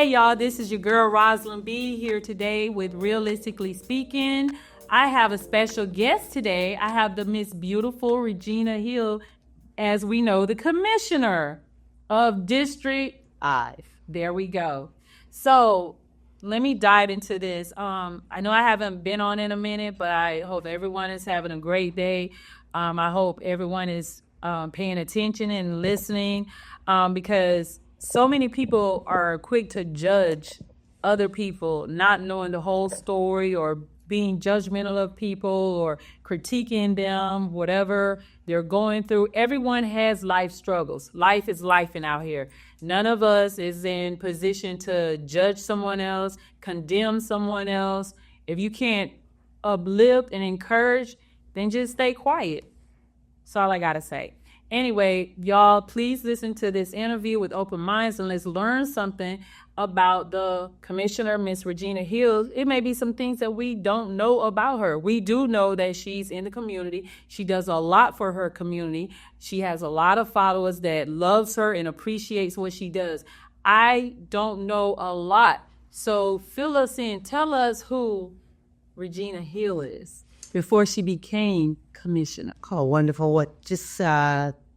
Hey y'all, this is your girl Rosalind B here today with Realistically Speaking. I have a special guest today. I have the Miss Beautiful Regina Hill, as we know, the commissioner of District 5. There we go. So let me dive into this. I know I haven't been on in a minute, but I hope everyone is having a great day. I hope everyone is paying attention and listening because so many people are quick to judge other people, not knowing the whole story or being judgmental of people or critiquing them, whatever they're going through. Everyone has life struggles. Life is lifing out here. None of us is in position to judge someone else, condemn someone else. If you can't uplift and encourage, then just stay quiet. That's all I got to say. Anyway, y'all, please listen to this interview with open minds and let's learn something about the commissioner, Miss Regina Hill. It may be some things that we don't know about her. We do know that she's in the community. She does a lot for her community. She has a lot of followers that loves her and appreciates what she does. I don't know a lot. So fill us in. Tell us who Regina Hill is before she became commissioner. Oh, wonderful.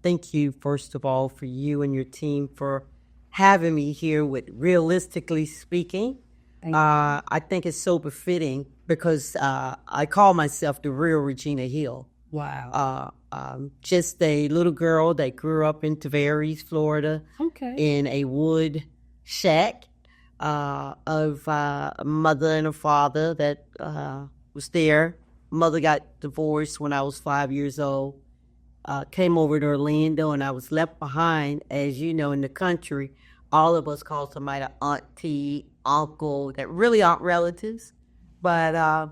Thank you, first of all, for you and your team for having me here with Realistically Speaking. I think it's so befitting because I call myself the real Regina Hill. Wow. Just a little girl that grew up in Tavares, Florida, in a wood shack of a mother and a father that was there. Mother got divorced when I was 5 years old. Came over to Orlando, and I was left behind. As you know, in the country, all of us call somebody an auntie, uncle, that really aren't relatives. But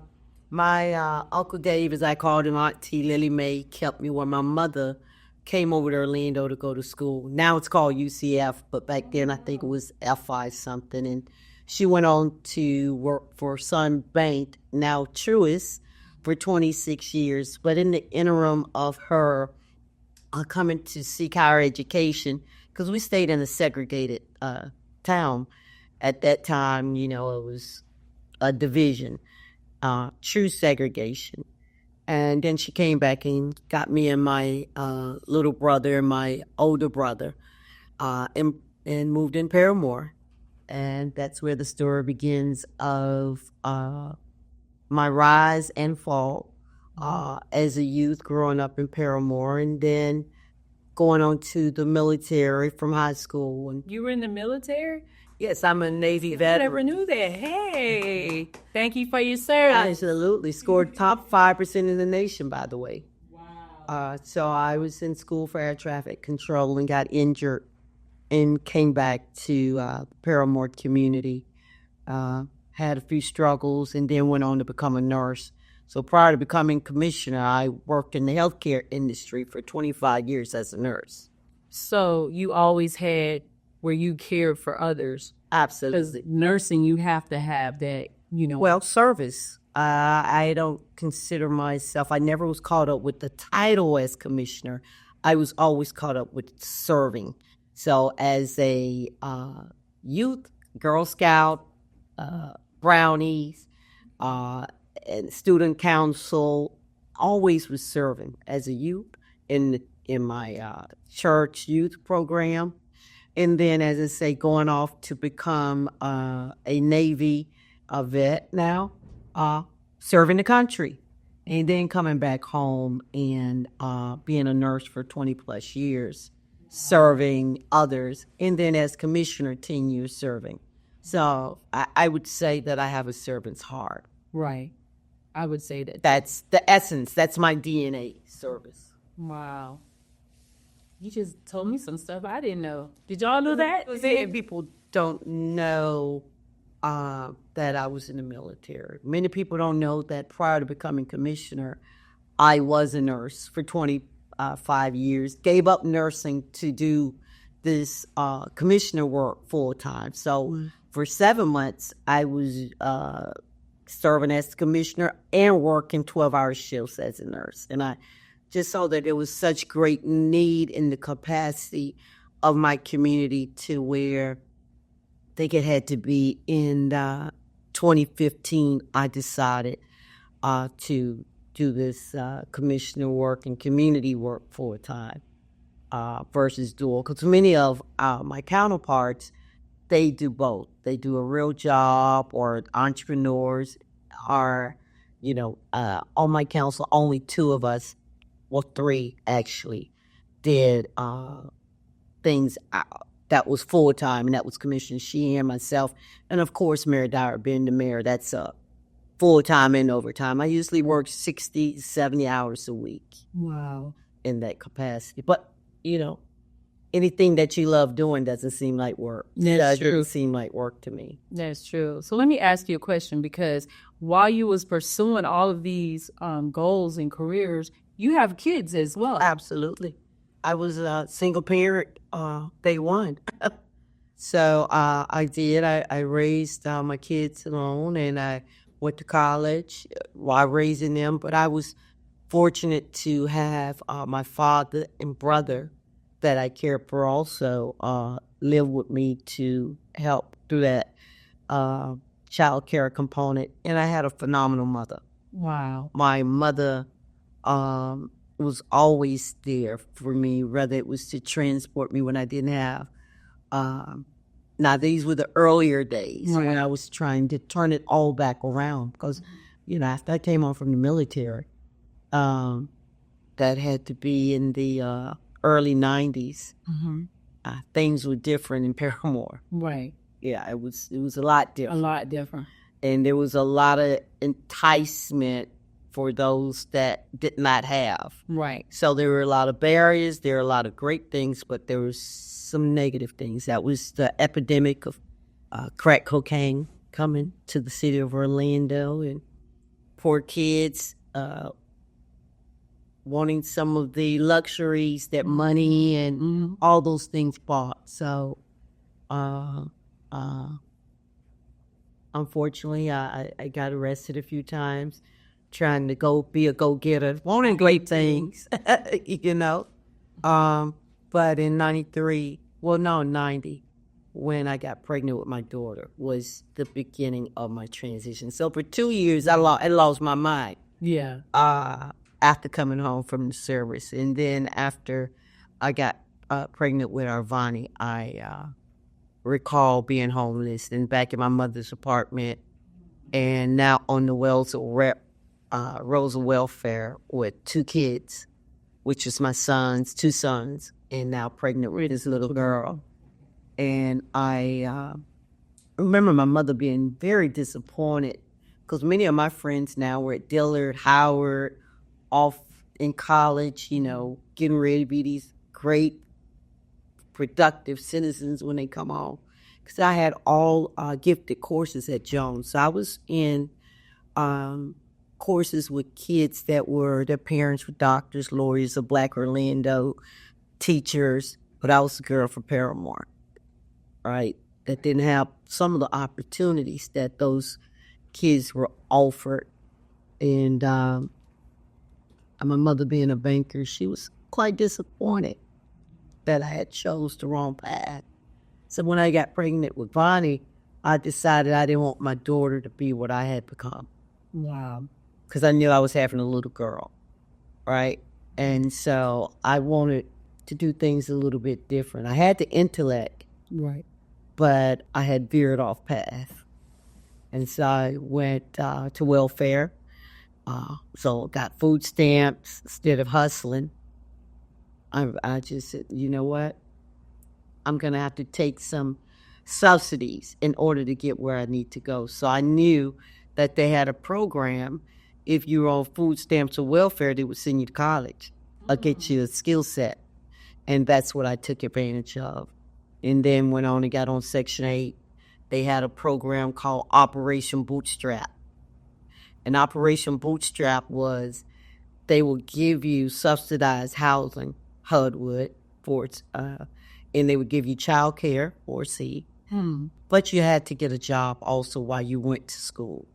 my Uncle Dave, as I called him, Auntie Lily Mae, kept me when my mother came over to Orlando to go to school. Now it's called UCF, but back then I think it was FI something. And she went on to work for Sun Bank, now Truist, for 26 years. But in the interim of her coming to seek higher education, because we stayed in a segregated town at that time, you know, it was a division, true segregation. And then she came back and got me and my little brother and my older brother and moved in Paramore. And that's where the story begins of my rise and fall as a youth growing up in Paramore, and then going on to the military from high school. And You were in the military? yes, I'm a Navy I vet. never knew that. Hey, thank you for your service. Absolutely. Scored top 5% in the nation, by the way. Wow. So I was in school for air traffic control and got injured and came back to Paramore community. Had a few struggles and then went on to become a nurse. So prior to becoming commissioner, I worked in the healthcare industry for 25 years as a nurse. So you always had where you cared for others. Absolutely. Because nursing, you have to have that, you know. Well, service. I don't consider myself, I never was caught up with the title as commissioner. I was always caught up with serving. So as a youth, Girl Scout, Brownies, and student council, always was serving as a youth in my church youth program. And then, as I say, going off to become a Navy vet now, serving the country. And then coming back home and being a nurse for 20 plus years, serving others. And then as commissioner, 10 years serving. So I would say that I have a servant's heart. Right. I would say that. That's the essence. That's my DNA, service. Wow. You just told me some stuff I didn't know. Did y'all know that? People don't know that I was in the military. Many people don't know that prior to becoming commissioner, I was a nurse for 25 years. Gave up nursing to do this commissioner work full time. So for 7 months, I was serving as commissioner and working 12-hour shifts as a nurse. And I just saw that there was such great need in the capacity of my community to where think it had to be in 2015, I decided to do this commissioner work and community work full time versus dual. Because many of my counterparts, they do both. They do a real job, or entrepreneurs are, on my council, only two of us, well, three actually, did things that was full time, and that was Commissioner Sheehan, myself, and of course, Mayor Dyer, being the mayor, that's full time and overtime. I usually work 60, 70 hours a week. Wow. In that capacity. But, anything that you love doing doesn't seem like work. That's true. Doesn't seem like work to me. That's true. So let me ask you a question, because while you was pursuing all of these goals and careers, you have kids as well. Absolutely. I was a single parent day one. So I did. I raised my kids alone, and I went to college while raising them. But I was fortunate to have my father and brother that I cared for also live with me to help through that child care component. And I had a phenomenal mother. Wow. My mother was always there for me, whether it was to transport me when I didn't have. Now, these were the earlier days when I was trying to turn it all back around, because, after I came home from the military, that had to be in the early 90s. Things were different in Paramore. Right. Yeah, it was a lot different. A lot different. And there was a lot of enticement for those that did not have. Right. So there were a lot of barriers. There were a lot of great things, but there was some negative things. That was the epidemic of crack cocaine coming to the city of Orlando, and poor kids wanting some of the luxuries that money and all those things bought. So unfortunately, I got arrested a few times trying to go be a go-getter, wanting great things, But in 90, when I got pregnant with my daughter, was the beginning of my transition. So for 2 years, I lost my mind. Yeah. After coming home from the service. And then after I got pregnant with Arvani, I recall being homeless and back in my mother's apartment, and now on the Rolls of Welfare with 2 kids, which is my two sons, and now pregnant with this little girl. And I remember my mother being very disappointed, because many of my friends now were at Dillard, Howard, off in college, getting ready to be these great, productive citizens when they come home. Because I had all gifted courses at Jones. So I was in courses with kids that their parents were doctors, lawyers of Black Orlando, teachers, but I was a girl from Paramore, right, that didn't have some of the opportunities that those kids were offered. And my mother being a banker, she was quite disappointed that I had chose the wrong path. So when I got pregnant with Bonnie, I decided I didn't want my daughter to be what I had become. Wow. Because I knew I was having a little girl, right? And so I wanted to do things a little bit different. I had the intellect, right, but I had veered off path. And so I went to welfare. So got food stamps instead of hustling. I just said, you know what? I'm going to have to take some subsidies in order to get where I need to go. So I knew that they had a program. If you were on food stamps or welfare, they would send you to college or get you a skill set. And that's what I took advantage of. And then went on and got on Section 8. They had a program called Operation Bootstrap. And Operation Bootstrap was they would give you subsidized housing, HUD would, and they would give you child care, or C. But you had to get a job also while you went to school.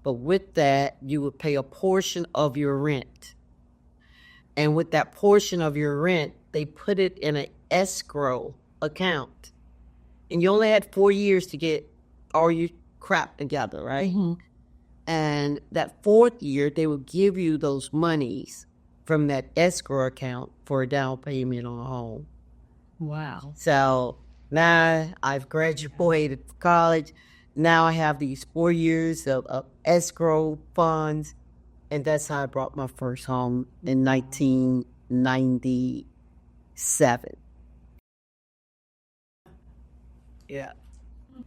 But with that, you would pay a portion of your rent. And with that portion of your rent, they put it in an escrow account. and you only had 4 years to get all your crap together, right? And that fourth year, they would give you those monies from that escrow account for a down payment on a home. Wow. So now I've graduated college. Now I have these 4 years of escrow funds. And that's how I bought my first home in 1997. Yeah.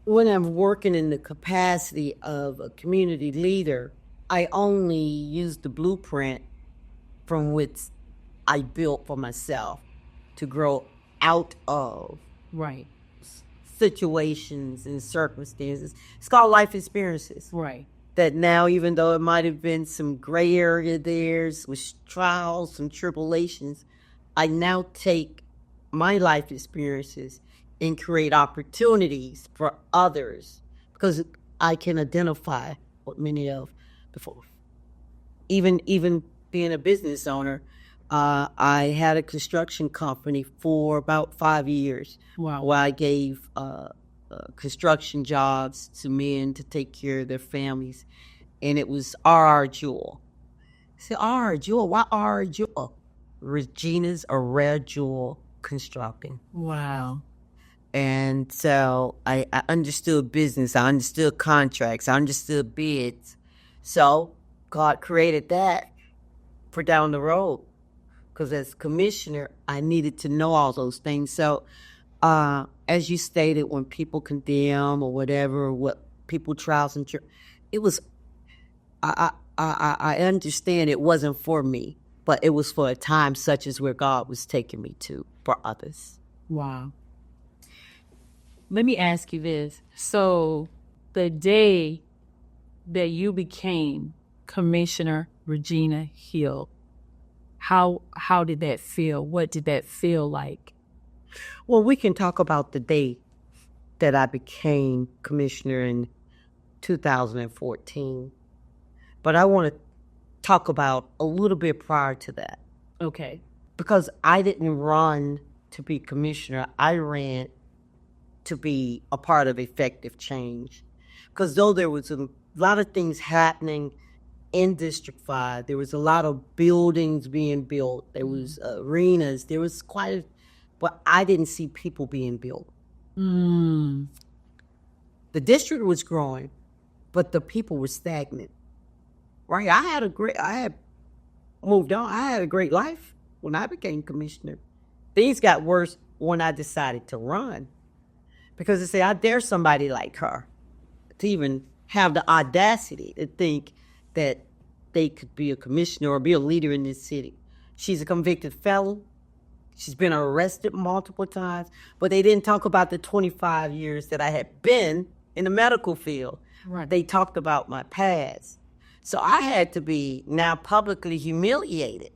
When I'm working in the capacity of a community leader, I only use the blueprint from which I built for myself to grow out of Right. situations and circumstances. It's called life experiences. Right. That now, even though it might have been some gray area there with trials, some tribulations, I now take my life experiences and create opportunities for others because I can identify what many of before. Even being a business owner, I had a construction company for about 5 years. Wow. Where I gave construction jobs to men to take care of their families, and it was R.R. Jewell. I said, R.R. Jewell? Why R.R. Jewell? Regina's a rare jewel constructing. Wow. And so I understood business, I understood contracts, I understood bids. So God created that for down the road. Because as commissioner, I needed to know all those things. So as you stated, when people condemn or whatever, what people trials and it was, I understand it wasn't for me, but it was for a time such as where God was taking me to for others. Wow. Let me ask you this. So the day that you became Commissioner Regina Hill, how did that feel? What did that feel like? Well, we can talk about the day that I became commissioner in 2014, but I want to talk about a little bit prior to that. Okay. Because I didn't run to be commissioner, I ran to be a part of effective change. Because though there was a lot of things happening in District 5, there was a lot of buildings being built, there was arenas, there was but I didn't see people being built. The district was growing, but the people were stagnant. Right? I had moved on. I had a great life when I became commissioner. Things got worse when I decided to run. Because they say, I dare somebody like her to even have the audacity to think that they could be a commissioner or be a leader in this city. She's a convicted felon. She's been arrested multiple times, but they didn't talk about the 25 years that I had been in the medical field. Right. They talked about my past. So I had to be now publicly humiliated.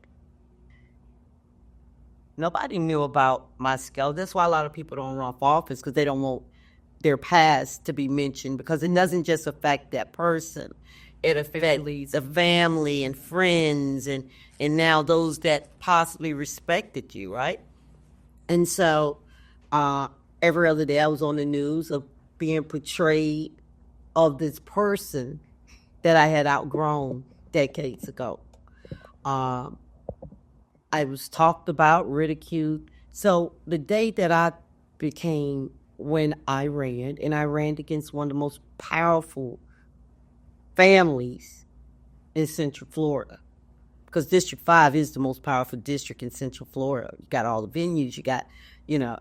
Nobody knew about my skill. That's why a lot of people don't run for office, because they don't want their past to be mentioned, because it doesn't just affect that person. It affects the family and friends and now those that possibly respected you, right? And so every other day I was on the news of being portrayed of this person that I had outgrown decades ago. I was talked about, ridiculed. So the day that I became, when I ran, and I ran against one of the most powerful families in Central Florida, because District 5 is the most powerful district in Central Florida. You got all the venues, you got,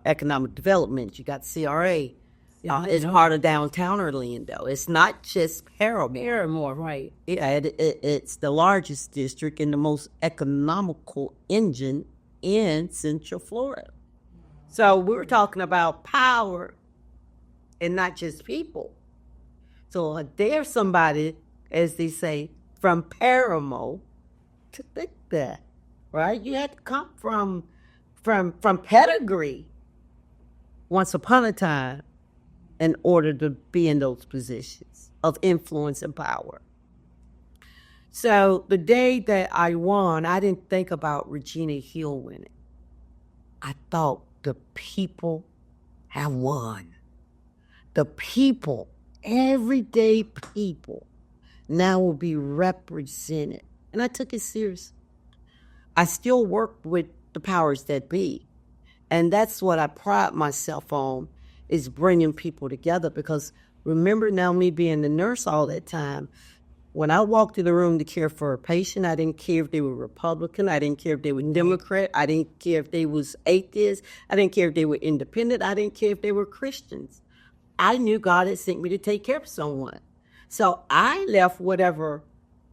economic development, you got CRA. It's part of downtown Orlando. It's not just Paramore. Paramore, right. Yeah, it's the largest district and the most economical engine in Central Florida. So we were talking about power and not just people. So there's somebody, as they say, from Paramore to think that, right? You had to come from pedigree once upon a time in order to be in those positions of influence and power. So the day that I won, I didn't think about Regina Hill winning. I thought the people have won. the people, everyday people, now will be represented. And I took it serious. I still work with the powers that be. And that's what I pride myself on, is bringing people together. Because remember now, me being the nurse all that time, when I walked in the room to care for a patient, I didn't care if they were Republican. I didn't care if they were Democrat. I didn't care if they was atheist. I didn't care if they were independent. I didn't care if they were Christians. I knew God had sent me to take care of someone. So I left whatever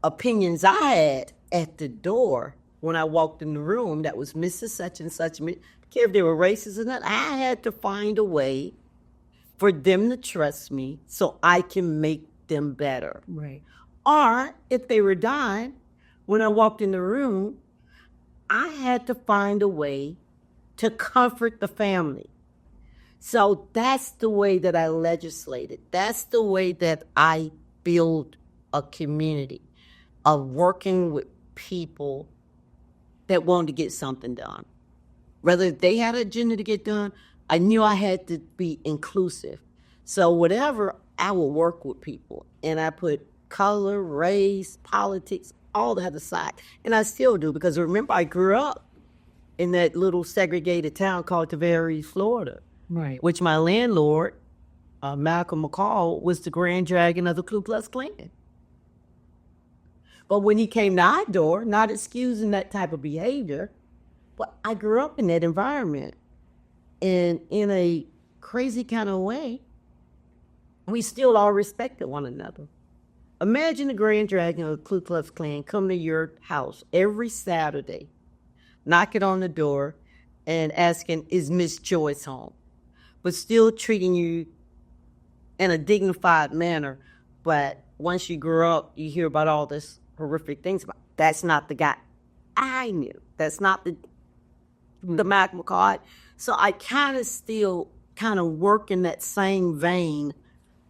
opinions I had at the door when I walked in the room that was Mrs. Such and Such. I care if they were racist or not. I had to find a way for them to trust me so I can make them better. Right. Or if they were dying, when I walked in the room, I had to find a way to comfort the family. So that's the way that I legislated. That's the way that I build a community of working with people that wanted to get something done. Whether they had an agenda to get done, I knew I had to be inclusive. So whatever, I will work with people. And I put color, race, politics, all that aside. And I still do, because remember, I grew up in that little segregated town called Tavares, Florida. Right. Which my landlord, Malcolm McCall, was the Grand Dragon of the Ku Klux Klan. But when he came to our door, not excusing that type of behavior, but I grew up in that environment. And in a crazy kind of way, we still all respected one another. Imagine the Grand Dragon of the Ku Klux Klan come to your house every Saturday, knocking on the door and asking, is Miss Joyce home? But still treating you in a dignified manner. But once you grow up, you hear about all this horrific things. That's not the guy I knew. That's not the Malcolm McCall. So I kind of work in that same vein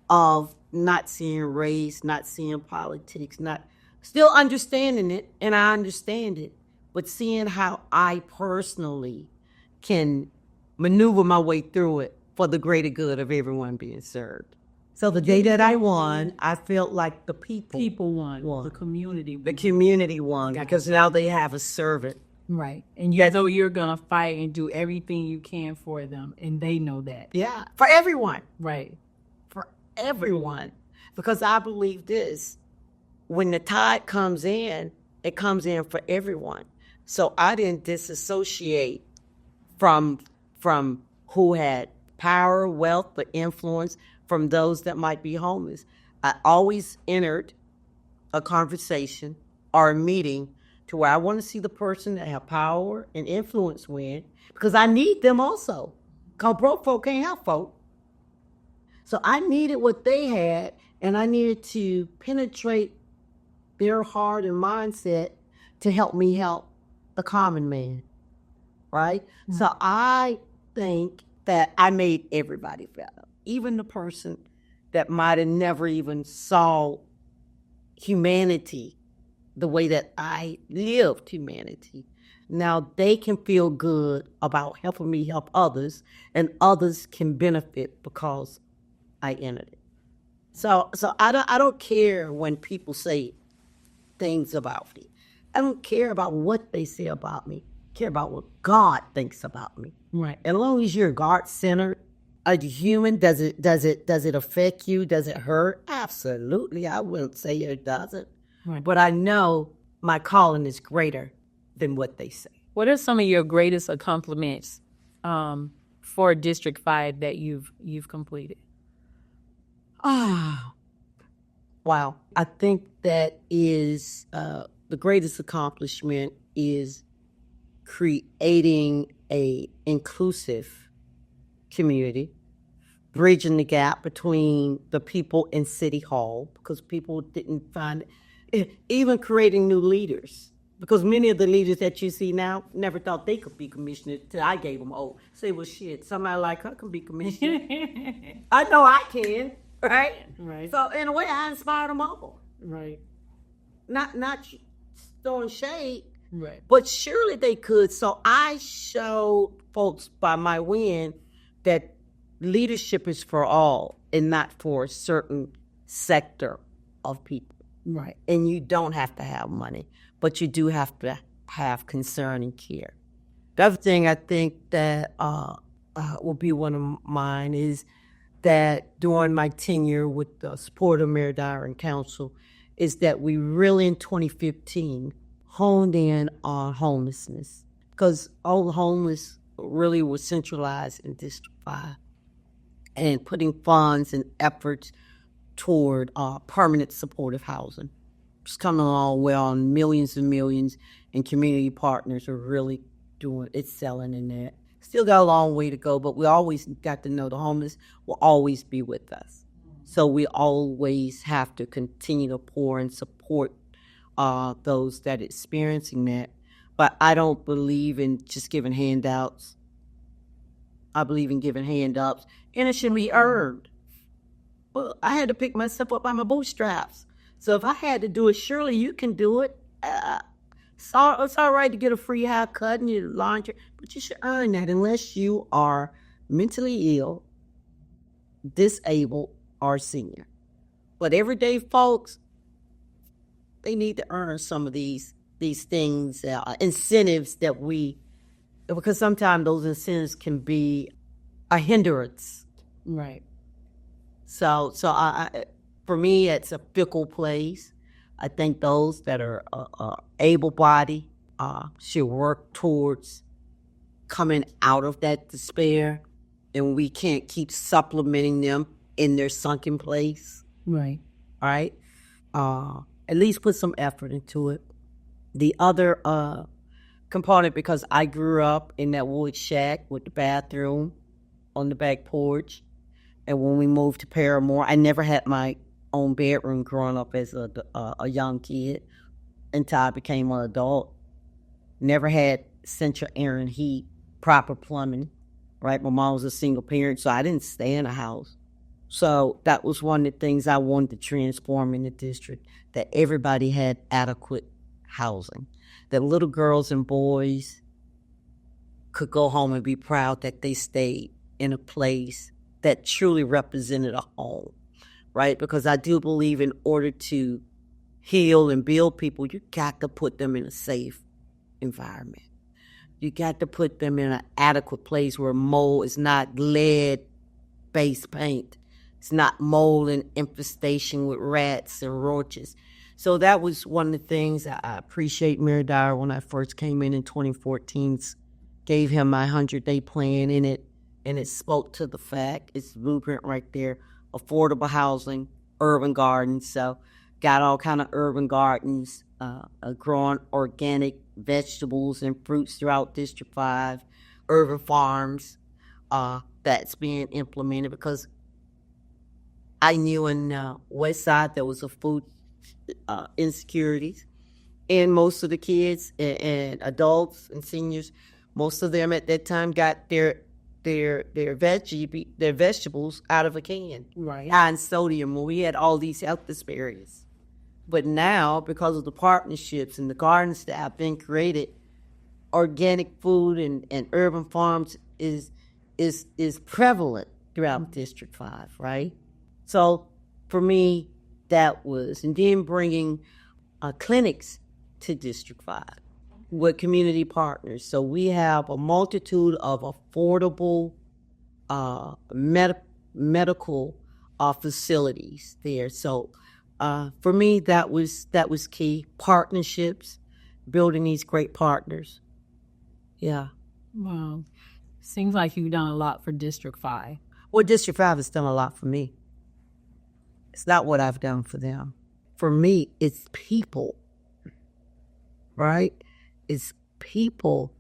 of not seeing race, not seeing politics, not still understanding it, and I understand it, but seeing how I personally can maneuver my way through it for the greater good of everyone being served. So the day that I won, I felt like the people won. The community won. The community won, because now they have a servant. Right. And you know you're going to fight and do everything you can for them, and they know that. Yeah, for everyone. Right. For everyone. Because I believe this, when the tide comes in, it comes in for everyone. So I didn't disassociate from who had power, wealth, or influence, from those that might be homeless. I always entered a conversation or a meeting to where I want to see the person that have power and influence win, because I need them also. Because broke folk can't help folk. So I needed what they had, and I needed to penetrate their heart and mindset to help me help the common man, right? Mm-hmm. So I think that I made everybody better, even the person that might have never even saw humanity the way that I lived humanity. Now they can feel good about helping me help others, and others can benefit because I entered it. So I don't care when people say things about me. I don't care about what they say about me. I care about what God thinks about me. Right. And as long as you're God-centered, a human, does it affect you? Does it hurt? Absolutely. I wouldn't say it doesn't. Right. But I know my calling is greater than what they say. What are some of your greatest accomplishments for District 5 that you've completed? Wow. I think that is the greatest accomplishment is creating a inclusive community, bridging the gap between the people in City Hall, because people didn't find it, even creating new leaders, because many of the leaders that you see now never thought they could be commissioner till I gave them old. Say, well, shit, somebody like her can be commissioner. I know I can, right? Right. So in a way, I inspired them all. Right. Not throwing shade, right? But surely they could. So I showed folks by my win that leadership is for all and not for a certain sector of people. Right. And you don't have to have money, but you do have to have concern and care. The other thing I think that will be one of mine is that during my tenure with the support of Mayor Dyer and Council is that we really in 2015 honed in on homelessness because all the homeless really was centralized in District 5 and putting funds and efforts toward permanent supportive housing. It's coming along well, and millions and community partners are really excelling in that. Still got a long way to go, but we always got to know the homeless will always be with us. So we always have to continue to pour and support those that are experiencing that. But I don't believe in just giving handouts. I believe in giving handouts, and it should be earned. Well, I had to pick myself up by my bootstraps. So if I had to do it, surely you can do it. It's all right to get a free haircut and your laundry, but you should earn that unless you are mentally ill, disabled, or senior. But everyday folks, they need to earn some of these things, incentives because sometimes those incentives can be a hindrance. Right. So for me, it's a fickle place. I think those that are able-bodied should work towards coming out of that despair, and we can't keep supplementing them in their sunken place. Right. All right? At least put some effort into it. The other component, because I grew up in that wood shack with the bathroom on the back porch, and when we moved to Paramore, I never had my own bedroom growing up as a young kid until I became an adult. Never had central air and heat, proper plumbing, right? My mom was a single parent, so I didn't stay in a house. So that was one of the things I wanted to transform in the district, that everybody had adequate housing, that little girls and boys could go home and be proud that they stayed in a place that truly represented a home, right? Because I do believe in order to heal and build people, you got to put them in a safe environment. You got to put them in an adequate place where mold is not lead-based paint. It's not mold and infestation with rats and roaches. So that was one of the things I appreciate Mayor Dyer when I first came in 2014, gave him my 100-day plan in it, and it spoke to the fact. It's blueprint right there. Affordable housing, urban gardens. So got all kind of urban gardens, growing organic vegetables and fruits throughout District 5, urban farms that's being implemented because I knew in West Side there was a food insecurities, and most of the kids and adults and seniors, most of them at that time got their vegetables out of a can, right? High in sodium. When we had all these health disparities, but now because of the partnerships and the gardens that have been created, organic food and urban farms is prevalent throughout District 5, right? So for me, that was, and then bringing clinics to District 5 with community partners. So we have a multitude of affordable medical facilities there. So for me, that was key. Partnerships, building these great partners. Yeah. Wow. Seems like you've done a lot for District 5. Well, District 5 has done a lot for me. It's not what I've done for them. For me, it's people, right? It's people.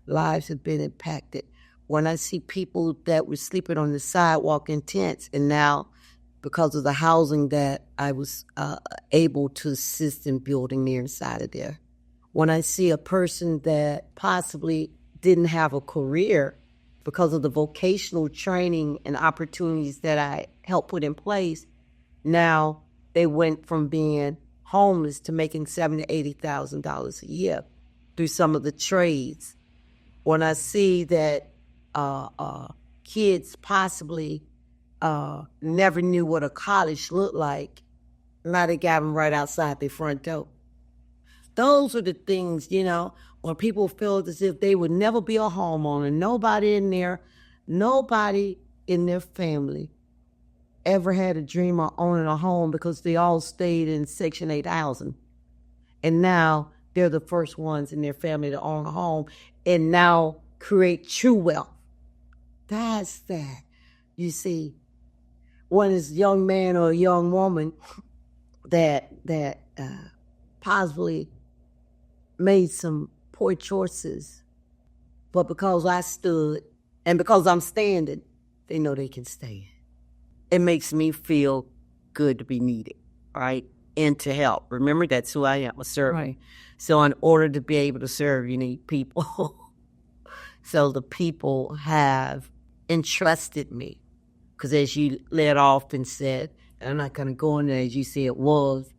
Lives have been impacted. When I see people that were sleeping on the sidewalk in tents, and now because of the housing that I was able to assist in building there inside of there. When I see a person that possibly didn't have a career because of the vocational training and opportunities that I helped put in place, now they went from being homeless to making $70,000 to $80,000 a year through some of the trades. When I see that kids possibly never knew what a college looked like. Now they got them right outside their front door. Those are the things, when people feel as if they would never be a homeowner. Nobody in their family ever had a dream of owning a home because they all stayed in Section 8 housing. And now they're the first ones in their family to own a home and now create true wealth. That's that. You see, when it's a young man or a young woman that possibly made some poor choices, but because I stood and because I'm standing, they know they can stand. It makes me feel good to be needed, right? And to help. Remember, that's who I am, a servant. Right. So in order to be able to serve, you need people. So the people have entrusted me. Because as you led off and said, and I'm not going to go in there as you say it was,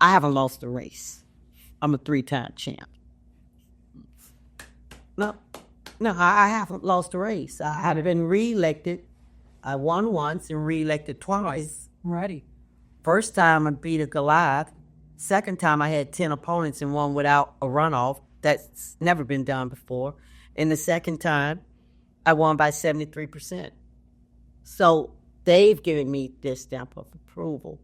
I haven't lost a race. I'm a 3-time champ. No, I haven't lost a race. I have been reelected. I won once and reelected twice. Righty. First time I beat a Goliath. Second time I had 10 opponents and won without a runoff. That's never been done before. And the second time, I won by 73%. So they've given me their stamp of approval.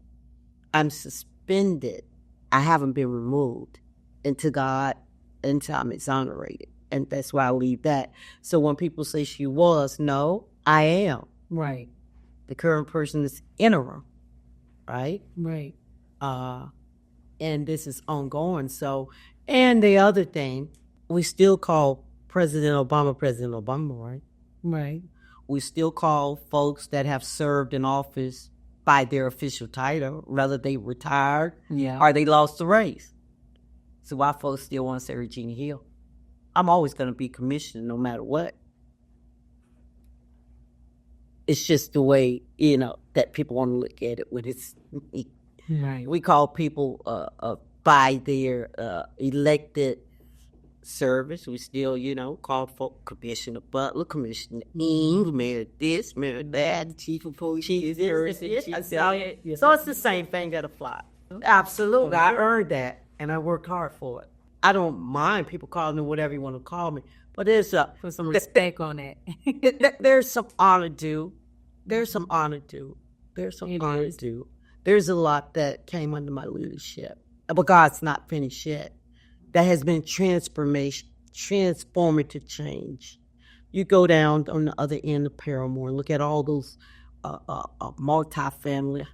I'm suspended. I haven't been removed until I'm exonerated. And that's why I leave that. So when people say she was, no, I am. Right. The current person is interim, right? Right. And this is ongoing. So, and the other thing, we still call President Obama, right? Right. We still call folks that have served in office by their official title, whether they retired or they lost the race. So why folks still want to say Regina Hill? I'm always going to be commissioner no matter what. It's just the way, that people want to look at it when it's me. Right. We call people by their elected service. We still, call folk Commissioner Butler, Commissioner Eames, Mayor this, Mayor that, Chief of Police, Chief this. So it's the same thing that applies. Absolutely. I earned that, and I worked hard for it. I don't mind people calling me whatever you want to call me, but put some respect on that. There's some honor due. There's a lot that came under my leadership, but God's not finished yet. That has been transformative change. You go down on the other end of Paramore and look at all those multi-family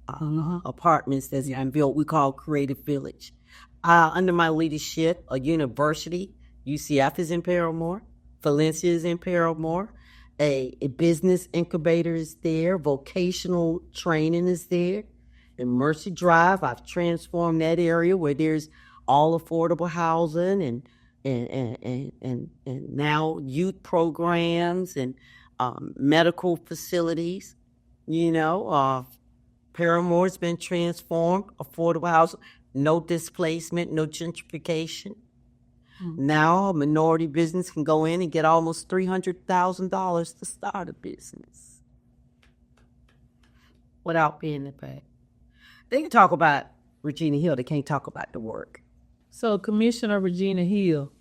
apartments that's been built. We call Creative Village. Under my leadership, a university, UCF is in Paramore, Valencia is in Paramore, a business incubator is there, vocational training is there. In Mercy Drive, I've transformed that area where there's all affordable housing and now youth programs and medical facilities. Paramore's been transformed, affordable housing. No displacement, no gentrification. Mm-hmm. Now a minority business can go in and get almost $300,000 to start a business without paying the pay. They can talk about Regina Hill. They can't talk about the work. So Commissioner Regina Hill.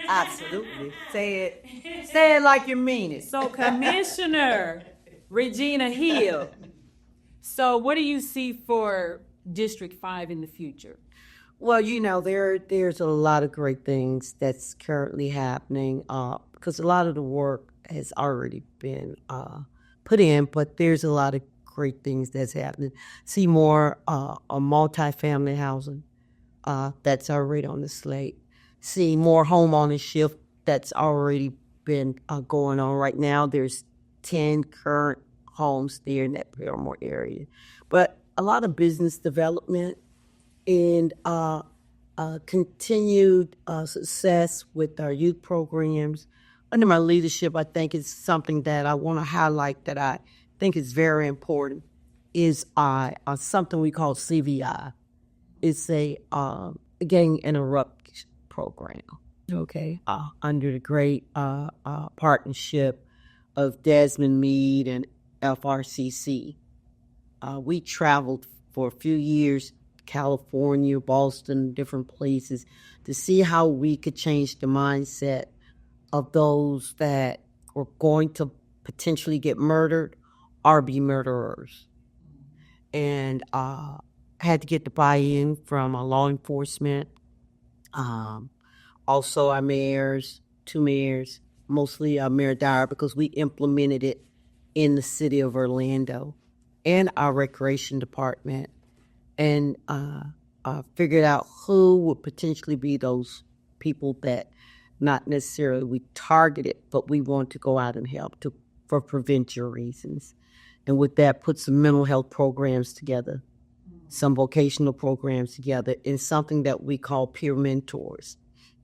Absolutely. Say it like you mean it. So Commissioner Regina Hill. So what do you see for District 5 in the future? Well, there's a lot of great things that's currently happening because a lot of the work has already been put in, but there's a lot of great things that's happening. See more multi-family housing that's already on the slate. See more home ownership that's already been going on right now. There's 10 current homes there in that Paramore area. But a lot of business development and continued success with our youth programs. Under my leadership, I think it's something that I want to highlight that I think is very important is something we call CVI. It's a gang interrupt program. Okay. Under the great partnership of Desmond Meade and FRCC. We traveled for a few years, California, Boston, different places, to see how we could change the mindset of those that were going to potentially get murdered or be murderers. And had to get the buy-in from law enforcement, also our mayors, two mayors, mostly Mayor Dyer, because we implemented it in the city of Orlando and our recreation department, and figured out who would potentially be those people that not necessarily we targeted, but we want to go out and help for prevention reasons. And with that, put some mental health programs together, some vocational programs together, and something that we call peer mentors.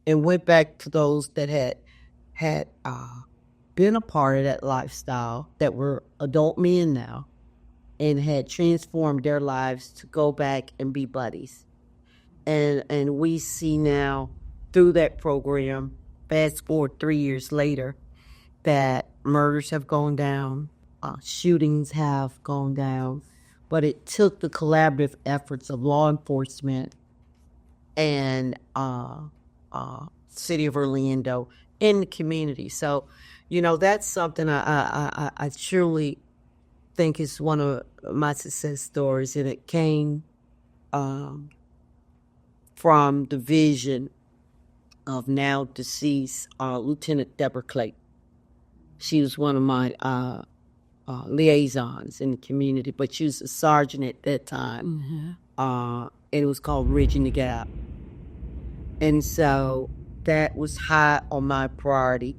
And went back to those that had been a part of that lifestyle, that were adult men now, and had transformed their lives to go back and be buddies. And we see now through that program, fast forward 3 years later, that murders have gone down, shootings have gone down, but it took the collaborative efforts of law enforcement and city of Orlando in the community. So, that's something I truly think is one of my success stories, and it came from the vision of now deceased Lieutenant Deborah Clayton. She was one of my liaisons in the community, but she was a sergeant at that time. And it was called Regina Hill. And so that was high on my priority,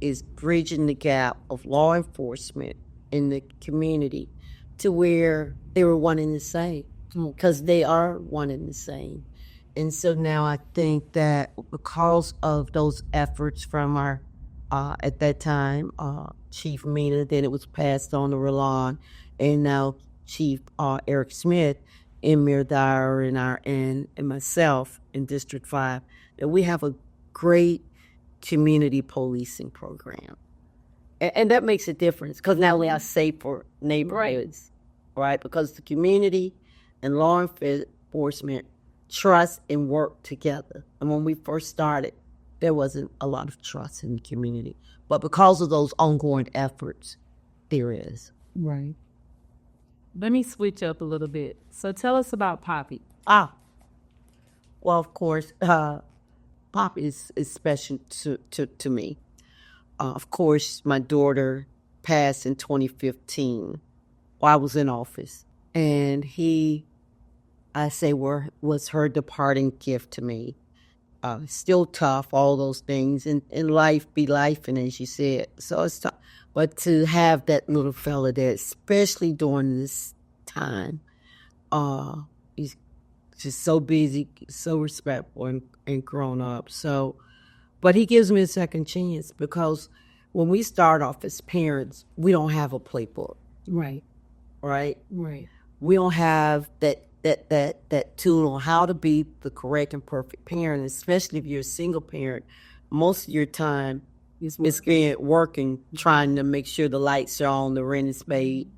is bridging the gap of law enforcement in the community to where they were one and the same, because they are one and the same. And so now I think that because of those efforts from our, at that time, Chief Mina, then it was passed on to Roland, and now Chief Eric Smith, and Mayor Dyer, and myself in District 5, that we have a great community policing program. And that makes a difference, because now we are safer neighborhoods, right? Because the community and law enforcement trust and work together. And when we first started, there wasn't a lot of trust in the community. But because of those ongoing efforts, there is. Right. Let me switch up a little bit. So tell us about Poppy. Well, of course, Poppy is special to me. Of course, my daughter passed in 2015 while I was in office. And was her departing gift to me. Still tough, all those things. And life be life, and as you said. So it's tough. But to have that little fella there, especially during this time, he's just so busy, so respectful, and grown up. So, but he gives me a second chance, because when we start off as parents, we don't have a playbook. Right. Right? Right. We don't have that tool on how to be the correct and perfect parent, especially if you're a single parent. Most of your time is spent working, trying to make sure the lights are on, the rent is paid,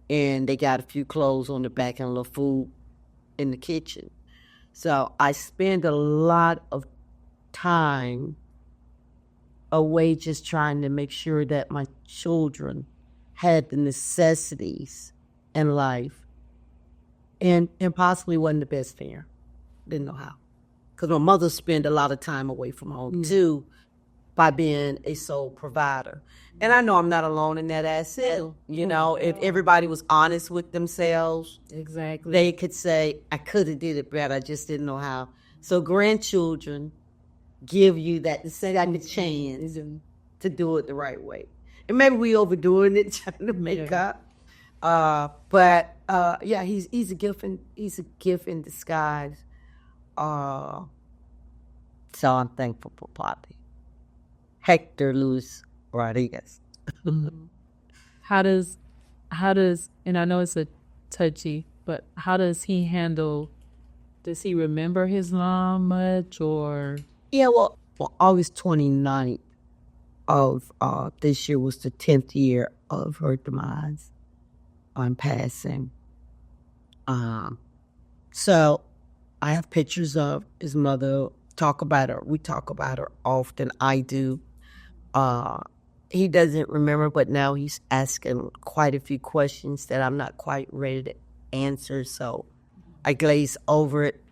and they got a few clothes on the back and a little food in the kitchen. So I spend a lot of time away just trying to make sure that my children had the necessities in life, and possibly wasn't the best parent. Didn't know how. Because my mother spent a lot of time away from home, too, by being a sole provider. And I know I'm not alone in that asset. If everybody was honest with themselves, Exactly, they could say, I could have did it better, I just didn't know how. So grandchildren give you that second chance to do it the right way. And maybe we overdoing it, trying to make up. He's a gift in disguise. So I'm thankful for Poppy. Hector Luis Rodriguez. How does, and I know it's a touchy, but how does he remember his mom much, or? Yeah, well, August 29th, of this year was the 10th year of her demise on passing. So I have pictures of his mother. Talk about her. We talk about her often. I do. He doesn't remember, but now he's asking quite a few questions that I'm not quite ready to answer, so I glaze over it.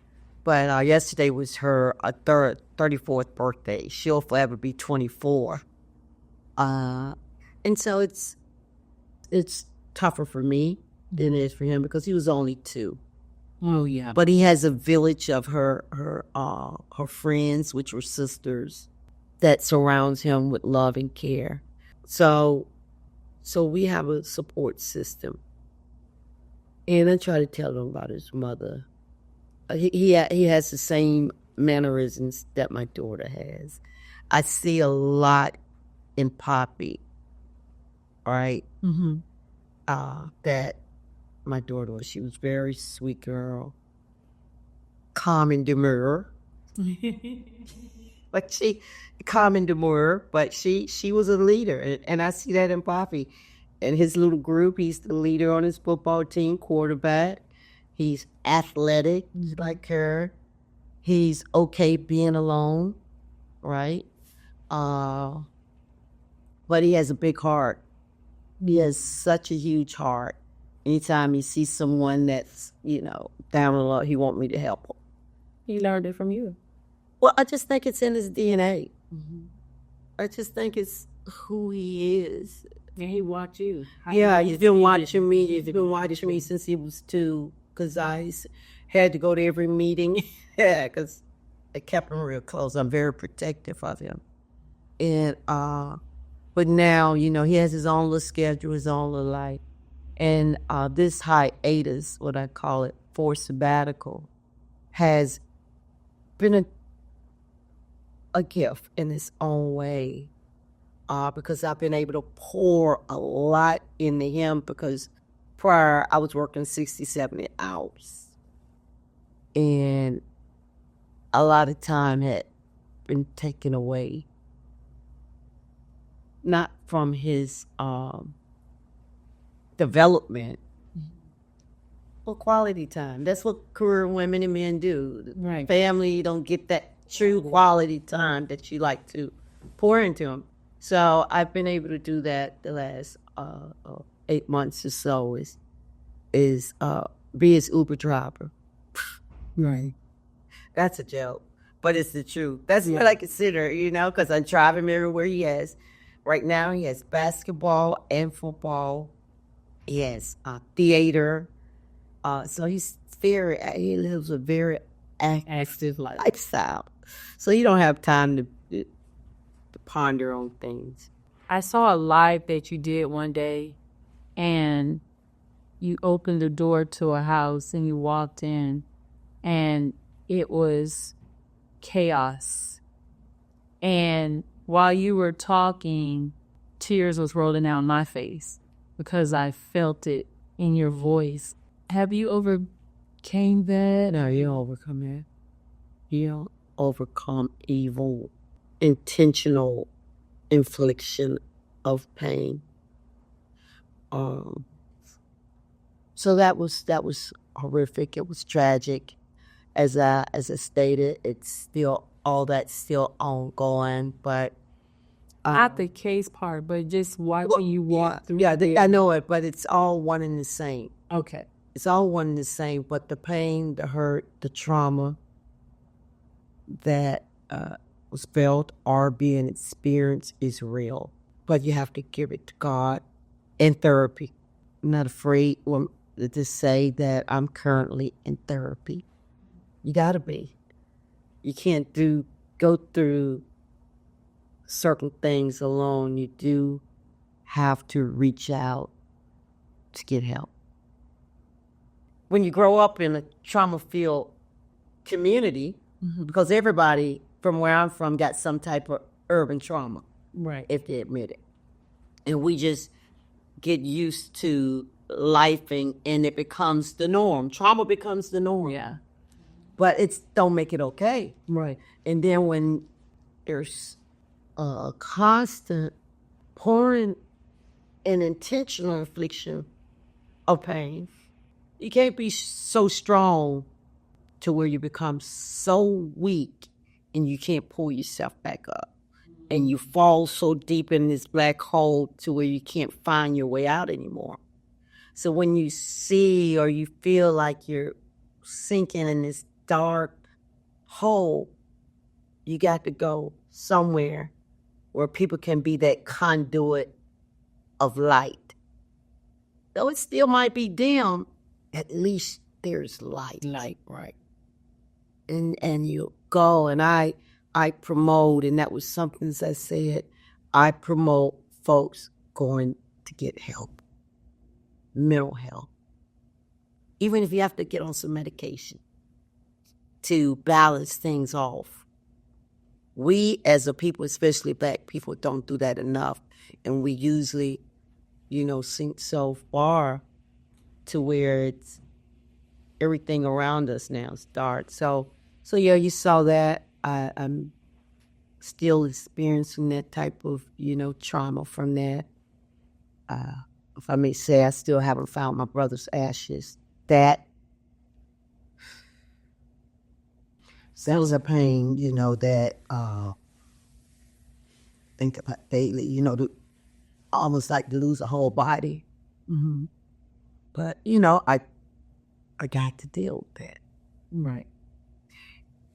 But yesterday was her 34th birthday. She'll forever be 24. And so it's tougher for me than it is for him because he was only 2. Oh, yeah. But he has a village of her friends, which were sisters, that surrounds him with love and care. So we have a support system. And I try to tell him about his mother. He has the same mannerisms that my daughter has. I see a lot in Poppy, right? Mm-hmm. That my daughter was. She was a very sweet girl, calm and demure. But she was a leader, and I see that in Poppy. In his little group, he's the leader on his football team, quarterback. He's athletic, he's like her. He's okay being alone, right? But he has a big heart. He has such a huge heart. Anytime he sees someone that's, down and low, he wants me to help him. He learned it from you. Well, I just think it's in his DNA. Mm-hmm. I just think it's who he is. And he watched you. He's been watching me. He's been watching me since he was 2, because I had to go to every meeting. Yeah, because I kept him real close. I'm very protective of him. And but now, he has his own little schedule, his own little life. And this hiatus, what I call it, for sabbatical, has been a gift in its own way, because I've been able to pour a lot into him, because prior I was working 60, 70 hours. And a lot of time had been taken away. Not from his development, but quality time. That's what career women and men do. Right. Family don't get that true quality time that you like to pour into them. So I've been able to do that the last 8 months or so. Is be his Uber driver. Right. That's a joke, but it's the truth. That's what I consider, because I'm driving him everywhere he has. Right now, he has basketball and football. He has theater. So he lives a very active lifestyle. So you don't have time to ponder on things. I saw a live that you did one day, and you opened the door to a house and you walked in, and it was chaos. And while you were talking, tears was rolling down my face because I felt it in your voice. Have you overcame that? No, you don't overcome that. You don't overcome evil, intentional infliction of pain. So that was horrific. It was tragic. As I stated, it's still all that's still ongoing, but not the case part, but just watching you walk through. Yeah, I know it, but it's all one and the same. Okay. It's all one and the same, but the pain, the hurt, the trauma that was felt or being experienced is real. But you have to give it to God and therapy. I'm not afraid to say that I'm currently in therapy. You gotta be. You can't go through certain things alone. You do have to reach out to get help. When you grow up in a trauma-filled community, because everybody from where I'm from got some type of urban trauma, Right. if they admit it. And we just get used to life and it becomes the norm. Trauma becomes the norm. Yeah. But don't make it okay. Right. And then when there's a constant pouring and intentional infliction of pain. You can't be so strong to where you become so weak and you can't pull yourself back up. And you fall so deep in this black hole to where you can't find your way out anymore. So when you see or you feel like you're sinking in this dark hole, you got to go somewhere where people can be that conduit of light. Though it still might be dim, at least there's light. Light, right. And you go, and I promote, and that was something as I said, I promote folks going to get help, mental health. Even if you have to get on some medication to balance things off. We as a people, especially Black people, don't do that enough. And we usually, sink so far to where it's everything around us now is dark. So yeah, you saw that. I'm still experiencing that type of, trauma from that. If I may say, I still haven't found my brother's ashes. That was a pain, that think about daily, almost like to lose a whole body. Mm-hmm. But, I got to deal with that. Right.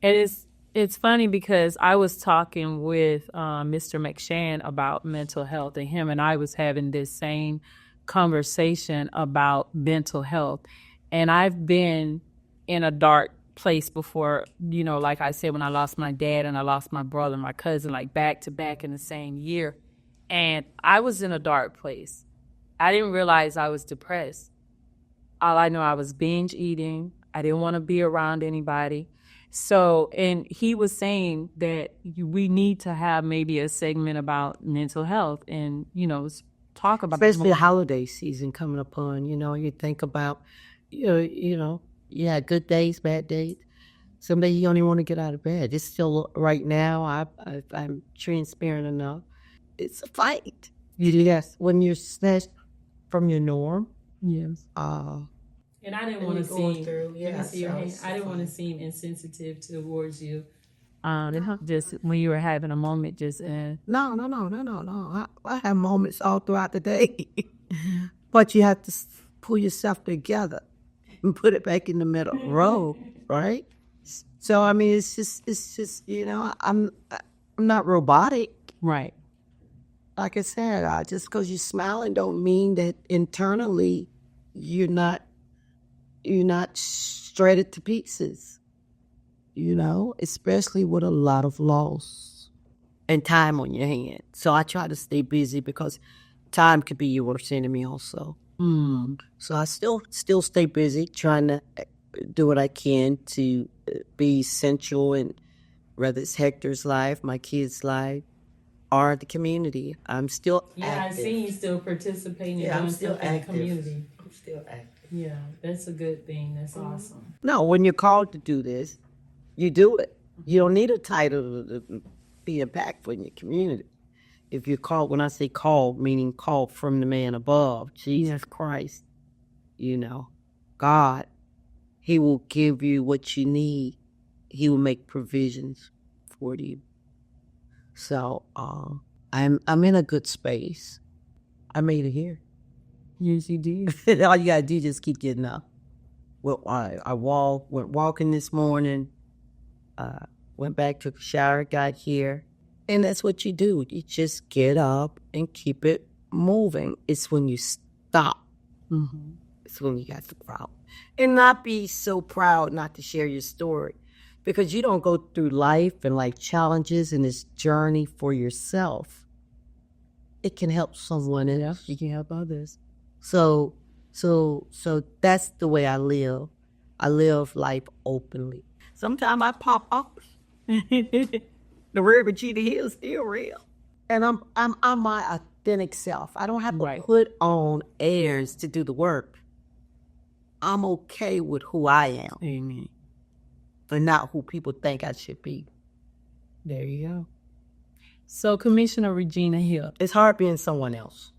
And it's funny because I was talking with Mr. McShann about mental health, and him and I was having this same conversation about mental health. And I've been in a dark place before, like I said, when I lost my dad and I lost my brother and my cousin, like back to back in the same year. And I was in a dark place. I didn't realize I was depressed. All I know, I was binge eating. I didn't want to be around anybody. So, and he was saying that we need to have maybe a segment about mental health and, talk about especially the holiday season coming upon, you think about, good days, bad days. Some days you don't even want to get out of bed. It's still right now, I'm transparent enough. It's a fight. Yes. When you're snatched from your norm. Yes. And I didn't want to seem. I didn't want to seem insensitive towards you. Just when you were having a moment, just No. I have moments all throughout the day, but you have to pull yourself together and put it back in the middle road, right? So I mean, it's just I'm not robotic, Right. Like I said, just because you're smiling don't mean that internally you're not shredded to pieces, especially with a lot of loss and time on your hand. So I try to stay busy because time could be your worst enemy also. So I still stay busy trying to do what I can to be essential, and whether it's Hector's life, my kids' life, or the community. I'm still active. I see you still participating in doing stuff in the community. I'm still active. Yeah, that's a good thing. That's awesome. No, when you're called to do this, you do it. You don't need a title to be impactful in your community. If you're called, when I say called, meaning called from the man above, Jesus Christ, God, He will give you what you need. He will make provisions for you. So I'm in a good space. I made it here. Yes, you did. All you gotta do is just keep getting up. Well, I went walking this morning. Went back, took a shower, got here, and that's what you do. You just get up and keep it moving. It's when you stop. Mm-hmm. It's when you got to proud, and not be so proud not to share your story, because you don't go through life and life challenges and this journey for yourself. It can help someone else. You can help others. So that's the way I live. I live life openly. Sometimes I pop off. The real Regina Hill is still real, and I'm my authentic self. I don't have to put on airs to do the work. I'm okay with who I am. Amen. But not who people think I should be. There you go. So, Commissioner Regina Hill, It's hard being someone else.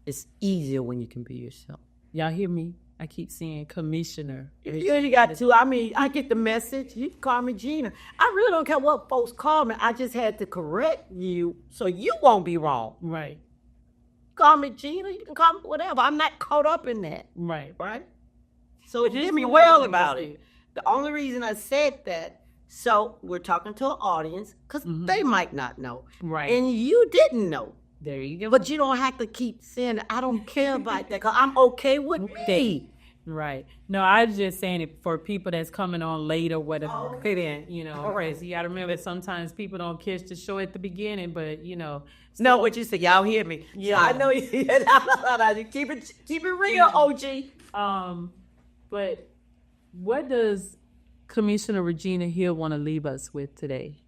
It's easier when you can be yourself. y'all hear me? I keep saying Commissioner. You got to. I mean, I get the message. You can call me Gina. I really don't care what folks call me. I just had to correct you so you won't be wrong. Right. Call me Gina. You can call me whatever. I'm not caught up in that. Right. Right? So it did me well about it. The only reason I said that, so we're talking to an audience because they might not know. Right. And you didn't know. There you go. But you don't have to keep saying, I don't care about that because I'm okay with me. Right. No, I was just saying it for people that's coming on later, whatever. Okay then. You know, cause you gotta remember sometimes people don't catch the show at the beginning, but you know. No, what you said, y'all hear me. Yeah, I know you. Keep it real, OG. But what does Commissioner Regina Hill want to leave us with today?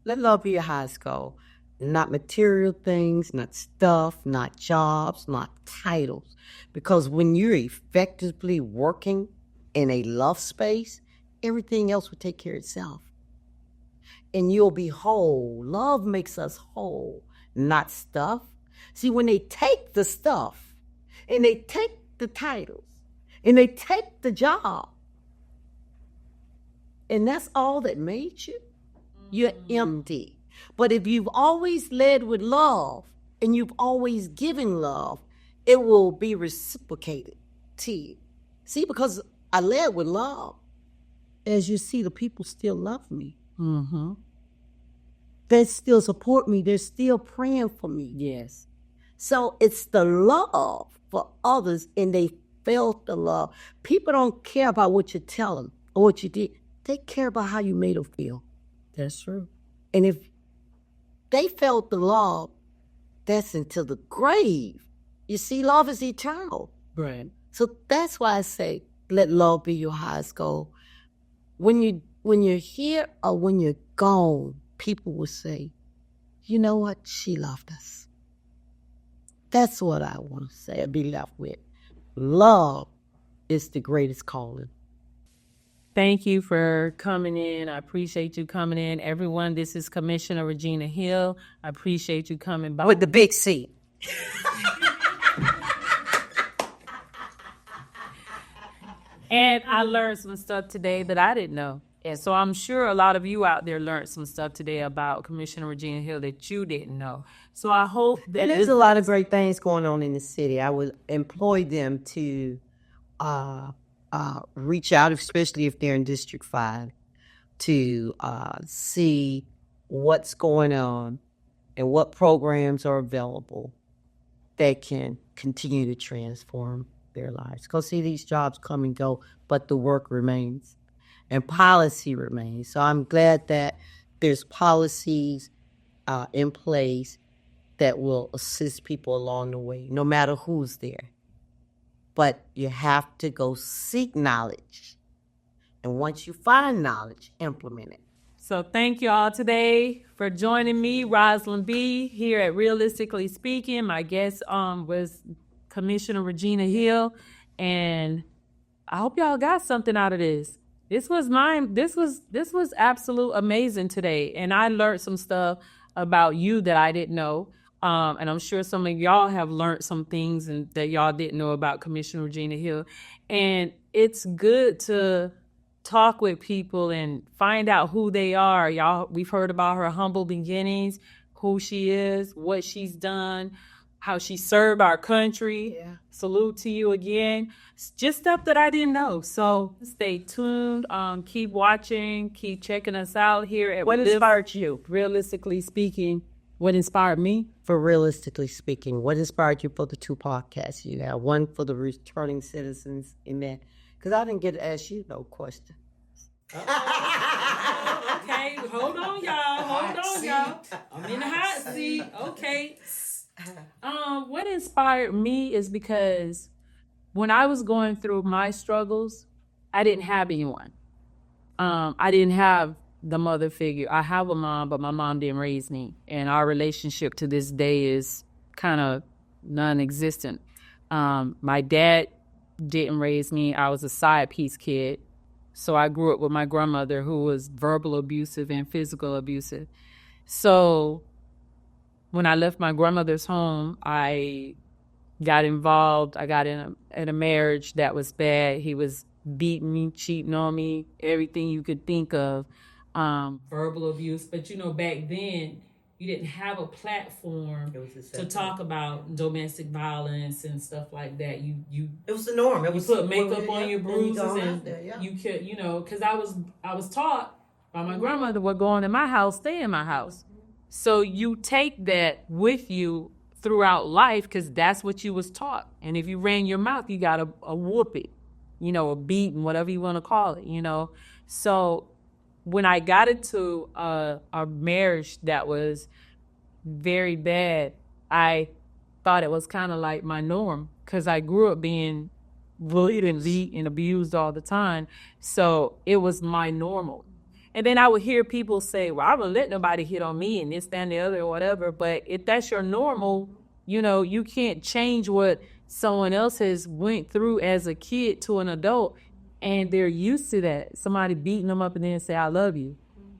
Let love be your highest goal. Not material things, not stuff, not jobs, not titles. Because when you're effectively working in a love space, everything else will take care of itself. And you'll be whole. Love makes us whole, not stuff. See, when they take the stuff and they take the titles and they take the job, and that's all that made you, you're empty. But if you've always led with love and you've always given love, it will be reciprocated to you. See, because I led with love, as you see, the people still love me. Mm-hmm. They still support me. They're still praying for me. Yes. So it's the love for others, and they felt the love. People don't care about what you tell them or what you did. They care about how you made them feel. That's true. And if they felt the love, that's until the grave. You see, love is eternal. Right. So that's why I say, let love be your highest goal. When you're here or when you're gone, people will say, you know what? She loved us. That's what I want to say and be left with. Love is the greatest calling. Thank you for coming in. I appreciate you coming in. Everyone, this is Commissioner Regina Hill. I appreciate you coming by. With the big C. And I learned some stuff today that I didn't know. And so I'm sure a lot of you out there learned some stuff today about Commissioner Regina Hill that you didn't know. So I hope that there's a lot of great things going on in the city. I would employ them to reach out, especially if they're in District 5, to see what's going on and what programs are available that can continue to transform their lives. Because see, these jobs come and go, but the work remains and policy remains. So I'm glad that there's policies in place that will assist people along the way, no matter who's there. But you have to go seek knowledge. And once you find knowledge, implement it. So thank you all today for joining me, Rosalind B., here at Realistically Speaking. My guest was Commissioner Regina Hill. And I hope y'all got something out of this. This was absolute amazing today. And I learned some stuff about you that I didn't know. And I'm sure some of y'all have learned some things that y'all didn't know about Commissioner Regina Hill. And it's good to talk with people and find out who they are. Y'all, we've heard about her humble beginnings, who she is, what she's done, how she served our country. Yeah. Salute to you again. It's just stuff that I didn't know. So stay tuned. Keep watching. Keep checking us out here at What inspired you? Realistically Speaking. What inspired me? For Realistically Speaking, what inspired you for the 2 podcasts you have? One for the returning citizens in that. Because I didn't get to ask you no question. Okay, hold on, y'all. Hold on, y'all. I'm in the hot seat. Okay. What inspired me is because when I was going through my struggles, I didn't have anyone. I didn't have the mother figure. I have a mom, but my mom didn't raise me. And our relationship to this day is kind of non-existent. My dad didn't raise me. I was a side piece kid. So I grew up with my grandmother who was verbal abusive and physical abusive. So when I left my grandmother's home, I got involved. I got in a marriage that was bad. He was beating me, cheating on me, everything you could think of. Verbal abuse. But back then you didn't have a platform to talk about domestic violence and stuff like that. It was the norm. It was put makeup on your bruises and there, yeah. you could, because I was taught by my grandmother what going in my house, stay in my house. So you take that with you throughout life because that's what you was taught. And if you ran your mouth, you got a whoop it, a beating, whatever you want to call it, So when I got into a marriage that was very bad, I thought it was kind of like my norm because I grew up being bullied and beat and abused all the time. So it was my normal. And then I would hear people say, well, I wouldn't let nobody hit on me and this, that, and the other or whatever. But if that's your normal, you can't change what someone else has went through as a kid to an adult. And they're used to that. Somebody beating them up and then say, I love you.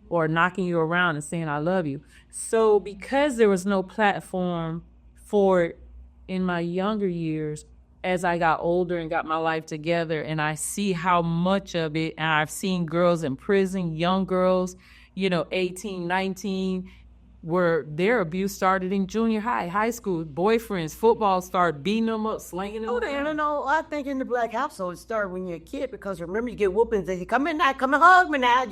Or knocking you around and saying, I love you. So because there was no platform for it in my younger years, as I got older and got my life together, and I see how much of it, and I've seen girls in prison, young girls, 18, 19, where their abuse started in junior high school. Boyfriends, football started beating them up, slinging them. Oh, I think in the black household it started when you're a kid because remember you get whoopings. They say, come in now, come and hug me now.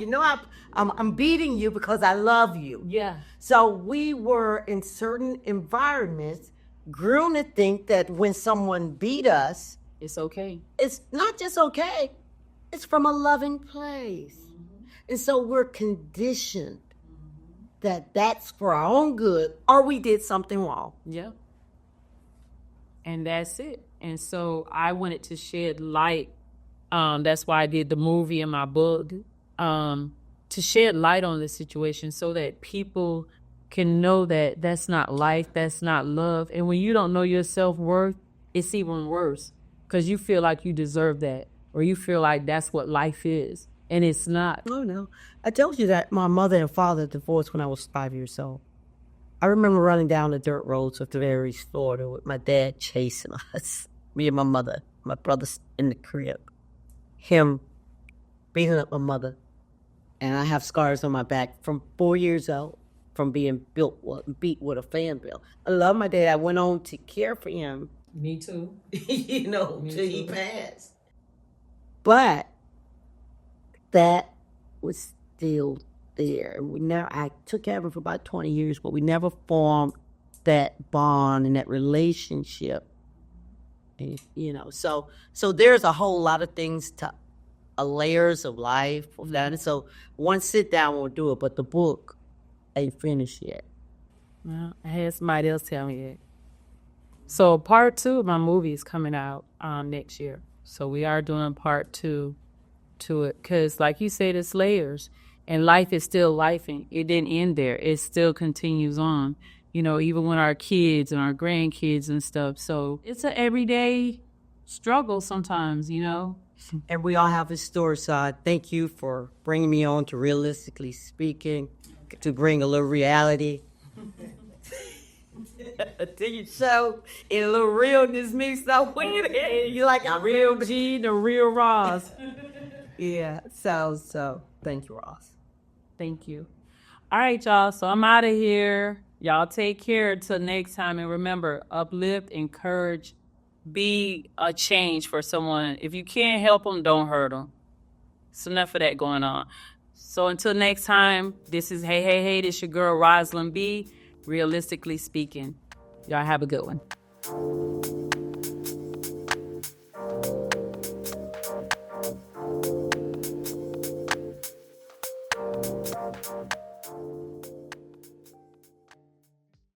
I'm beating you because I love you. Yeah. So we were in certain environments groomed to think that when someone beat us, it's okay. It's not just okay. It's from a loving place. Mm-hmm. And so we're conditioned that that's for our own good or we did something wrong. Yeah. And that's it. And so I wanted to shed light. That's why I did the movie and my book, to shed light on this situation so that people can know that that's not life, that's not love. And when you don't know your self-worth, it's even worse because you feel like you deserve that or you feel like that's what life is. And it's not. Oh, no. I told you that my mother and father divorced when I was 5 years old. I remember running down the dirt roads of Tavares, Florida with my dad chasing us. Me and my mother, my brother's in the crib. Him beating up my mother. And I have scars on my back from 4 years old from being beat with a fan belt. I love my dad. I went on to care for him. Me too. Me till he passed. But that was still there. I took care of him for about 20 years, but we never formed that bond and that relationship. And, so there's a whole lot of things to layers of life. And so one sit down won't do it, but the book ain't finished yet. Well, I had somebody else tell me that. So part 2 of my movie is coming out next year. So we are doing part 2 to it because like you said, it's layers and life is still life and it didn't end there. It still continues on, even when our kids and our grandkids and stuff. So it's an everyday struggle sometimes, And we all have a story. So I thank you for bringing me on to Realistically Speaking, to bring a little reality to your show and a little realness mixed up with it. You like a real G, the real Ross. Yeah, so thank you, Ross. Thank you. All right, y'all. So I'm out of here. Y'all take care till next time. And remember, uplift, encourage, be a change for someone. If you can't help them, don't hurt them. It's enough of that going on. So until next time, this is Hey, this your girl, Rosalind B. Realistically Speaking. Y'all have a good one.